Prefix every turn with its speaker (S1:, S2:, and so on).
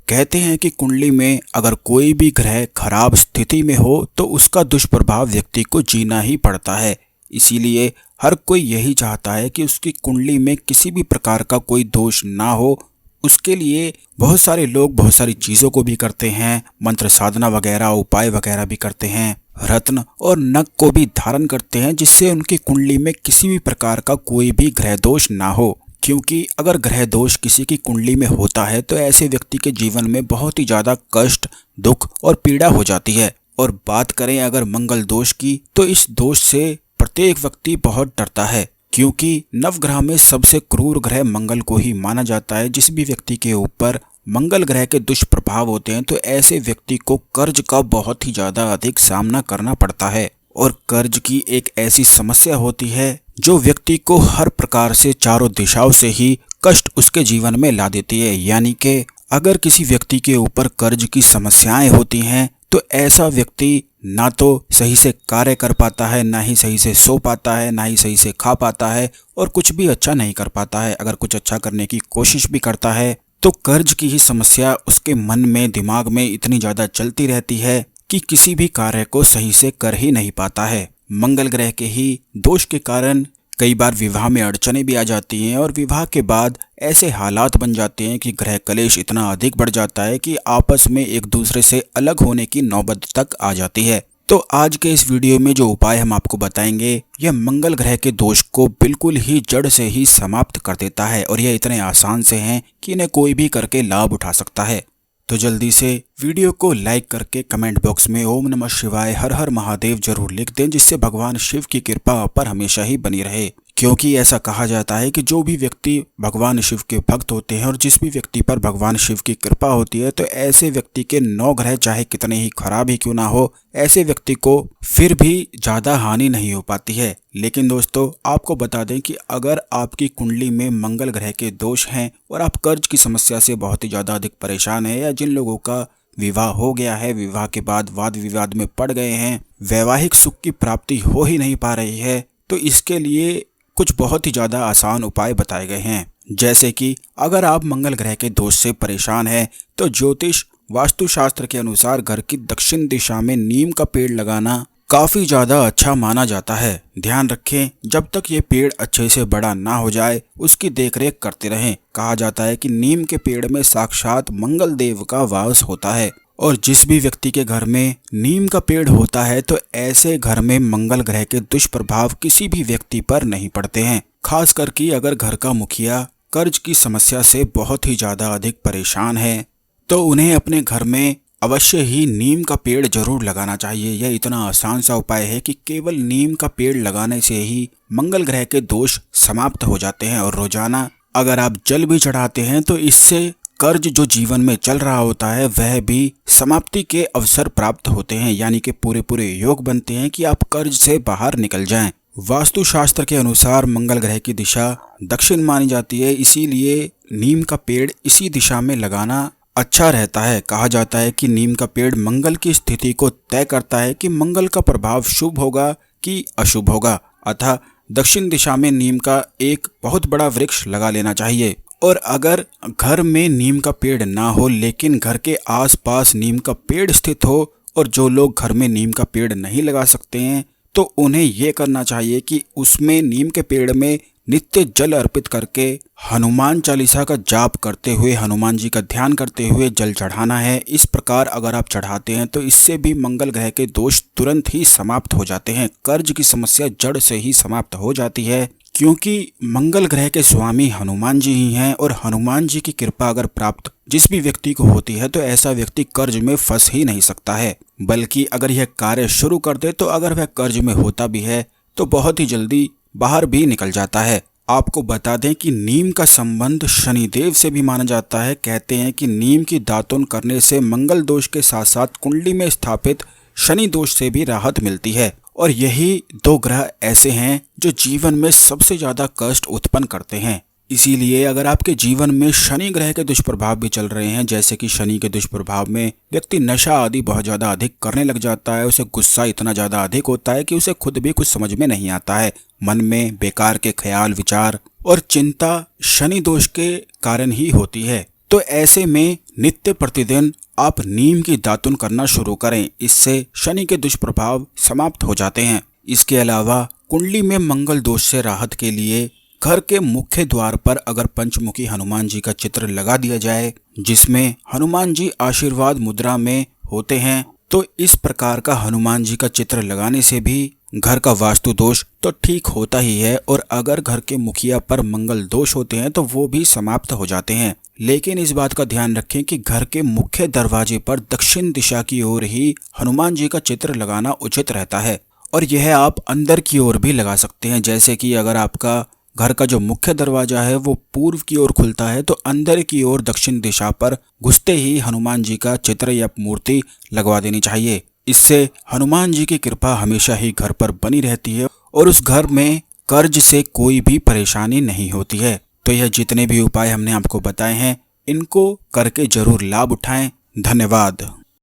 S1: कहते हैं कि कुंडली में अगर कोई भी ग्रह खराब स्थिति में हो तो उसका दुष्प्रभाव व्यक्ति को जीना ही पड़ता है। इसीलिए हर कोई यही चाहता है कि उसकी कुंडली में किसी भी प्रकार का कोई दोष ना हो। उसके लिए बहुत सारे लोग बहुत सारी चीज़ों को भी करते हैं, मंत्र साधना वगैरह उपाय वगैरह भी करते हैं, रत्न और नग को भी धारण करते हैं जिससे उनकी कुंडली में किसी भी प्रकार का कोई भी ग्रह दोष ना हो। क्योंकि अगर ग्रह दोष किसी की कुंडली में होता है तो ऐसे व्यक्ति के जीवन में बहुत ही ज़्यादा कष्ट, दुख और पीड़ा हो जाती है। और बात करें अगर मंगल दोष की तो इस दोष से प्रत्येक व्यक्ति बहुत डरता है, क्योंकि नवग्रह में सबसे क्रूर ग्रह मंगल को ही माना जाता है। जिस भी व्यक्ति के ऊपर मंगल ग्रह के दुष्प्रभाव होते हैं तो ऐसे व्यक्ति को कर्ज का बहुत ही ज़्यादा अधिक सामना करना पड़ता है। और कर्ज की एक ऐसी समस्या होती है जो व्यक्ति को हर प्रकार से चारों दिशाओं से ही कष्ट उसके जीवन में ला देती है। यानी कि अगर किसी व्यक्ति के ऊपर कर्ज की समस्याएं होती हैं तो ऐसा व्यक्ति ना तो सही से कार्य कर पाता है, ना ही सही से सो पाता है, ना ही सही से खा पाता है और कुछ भी अच्छा नहीं कर पाता है। अगर कुछ अच्छा करने की कोशिश भी करता है तो कर्ज की ही समस्या उसके मन में, दिमाग में इतनी ज़्यादा चलती रहती है कि किसी भी कार्य को सही से कर ही नहीं पाता है। मंगल ग्रह के ही दोष के कारण कई बार विवाह में अड़चनें भी आ जाती हैं और विवाह के बाद ऐसे हालात बन जाते हैं कि ग्रह कलेश इतना अधिक बढ़ जाता है कि आपस में एक दूसरे से अलग होने की नौबत तक आ जाती है। तो आज के इस वीडियो में जो उपाय हम आपको बताएंगे यह मंगल ग्रह के दोष को बिल्कुल ही जड़ से ही समाप्त कर देता है और यह इतने आसान से हैं कि इन्हें कोई भी करके लाभ उठा सकता है। तो जल्दी से वीडियो को लाइक करके कमेंट बॉक्स में ओम नमः शिवाय हर हर महादेव जरूर लिख दें, जिससे भगवान शिव की कृपा आप पर हमेशा ही बनी रहे। क्योंकि ऐसा कहा जाता है कि जो भी व्यक्ति भगवान शिव के भक्त होते हैं और जिस भी व्यक्ति पर भगवान शिव की कृपा होती है तो ऐसे व्यक्ति के 9 ग्रह चाहे कितने ही खराब ही क्यों ना हो, ऐसे व्यक्ति को फिर भी ज़्यादा हानि नहीं हो पाती है। लेकिन दोस्तों आपको बता दें कि अगर आपकी कुंडली में मंगल ग्रह के दोष हैं और आप कर्ज की समस्या से बहुत ही ज़्यादा अधिक परेशान है, या जिन लोगों का विवाह हो गया है, विवाह के बाद वाद विवाद में पड़ गए हैं, वैवाहिक सुख की प्राप्ति हो ही नहीं पा रही है, तो इसके लिए कुछ बहुत ही ज़्यादा आसान उपाय बताए गए हैं। जैसे कि अगर आप मंगल ग्रह के दोष से परेशान हैं तो ज्योतिष वास्तुशास्त्र के अनुसार घर की दक्षिण दिशा में नीम का पेड़ लगाना काफ़ी ज़्यादा अच्छा माना जाता है। ध्यान रखें जब तक ये पेड़ अच्छे से बड़ा ना हो जाए उसकी देखरेख करते रहें। कहा जाता है कि नीम के पेड़ में साक्षात मंगल देव का वास होता है और जिस भी व्यक्ति के घर में नीम का पेड़ होता है तो ऐसे घर में मंगल ग्रह के दुष्प्रभाव किसी भी व्यक्ति पर नहीं पड़ते हैं। खास करके अगर घर का मुखिया कर्ज की समस्या से बहुत ही ज़्यादा अधिक परेशान है तो उन्हें अपने घर में अवश्य ही नीम का पेड़ जरूर लगाना चाहिए। यह इतना आसान सा उपाय है कि केवल नीम का पेड़ लगाने से ही मंगल ग्रह के दोष समाप्त हो जाते हैं। और रोजाना अगर आप जल भी चढ़ाते हैं तो इससे कर्ज जो जीवन में चल रहा होता है वह भी समाप्ति के अवसर प्राप्त होते हैं। यानी कि पूरे योग बनते हैं कि आप कर्ज से बाहर निकल जाएं। वास्तुशास्त्र के अनुसार मंगल ग्रह की दिशा दक्षिण मानी जाती है, इसीलिए नीम का पेड़ इसी दिशा में लगाना अच्छा रहता है। कहा जाता है कि नीम का पेड़ मंगल की स्थिति को तय करता है कि मंगल का प्रभाव शुभ होगा कि अशुभ होगा। अतः दक्षिण दिशा में नीम का एक बहुत बड़ा वृक्ष लगा लेना चाहिए। और अगर घर में नीम का पेड़ ना हो लेकिन घर के आसपास नीम का पेड़ स्थित हो और जो लोग घर में नीम का पेड़ नहीं लगा सकते हैं तो उन्हें ये करना चाहिए कि उसमें नीम के पेड़ में नित्य जल अर्पित करके हनुमान चालीसा का जाप करते हुए, हनुमान जी का ध्यान करते हुए जल चढ़ाना है। इस प्रकार अगर आप चढ़ाते हैं तो इससे भी मंगल ग्रह के दोष तुरंत ही समाप्त हो जाते हैं। कर्ज की समस्या जड़ से ही समाप्त हो जाती है, क्योंकि मंगल ग्रह के स्वामी हनुमान जी ही हैं और हनुमान जी की कृपा अगर प्राप्त जिस भी व्यक्ति को होती है तो ऐसा व्यक्ति कर्ज में फंस ही नहीं सकता है, बल्कि अगर यह कार्य शुरू कर दे तो अगर वह कर्ज में होता भी है तो बहुत ही जल्दी बाहर भी निकल जाता है। आपको बता दें कि नीम का संबंध शनिदेव से भी माना जाता है। कहते हैं कि नीम की दातुन करने से मंगल दोष के साथ साथ कुंडली में स्थापित शनि दोष से भी राहत मिलती है। और यही 2 ग्रह ऐसे हैं जो जीवन में सबसे ज़्यादा कष्ट उत्पन्न करते हैं। इसीलिए अगर आपके जीवन में शनि ग्रह के दुष्प्रभाव भी चल रहे हैं, जैसे कि शनि के दुष्प्रभाव में व्यक्ति नशा आदि बहुत ज़्यादा अधिक करने लग जाता है, उसे गुस्सा इतना ज़्यादा अधिक होता है कि उसे खुद भी कुछ समझ में नहीं आता है, मन में बेकार के ख्याल विचार और चिंता शनि दोष के कारण ही होती है। तो ऐसे में नित्य प्रतिदिन आप नीम की दातुन करना शुरू करें। इससे शनि के दुष्प्रभाव समाप्त हो जाते हैं। इसके अलावा कुंडली में मंगल दोष से राहत के लिए घर के मुख्य द्वार पर अगर पंचमुखी हनुमान जी का चित्र लगा दिया जाए, जिसमें हनुमान जी आशीर्वाद मुद्रा में होते हैं, तो इस प्रकार का हनुमान जी का चित्र लगाने से भी घर का वास्तु दोष तो ठीक होता ही है, और अगर घर के मुखिया पर मंगल दोष होते हैं तो वो भी समाप्त हो जाते हैं। लेकिन इस बात का ध्यान रखें कि घर के मुख्य दरवाजे पर दक्षिण दिशा की ओर ही हनुमान जी का चित्र लगाना उचित रहता है, और यह आप अंदर की ओर भी लगा सकते हैं। जैसे कि अगर आपका घर का जो मुख्य दरवाजा है वो पूर्व की ओर खुलता है, तो अंदर की ओर दक्षिण दिशा पर घुसते ही हनुमान जी का चित्र या मूर्ति लगवा देनी चाहिए। इससे हनुमान जी की कृपा हमेशा ही घर पर बनी रहती है और उस घर में कर्ज से कोई भी परेशानी नहीं होती है। तो यह जितने भी उपाय हमने आपको बताए हैं, इनको करके जरूर लाभ उठाएं। धन्यवाद।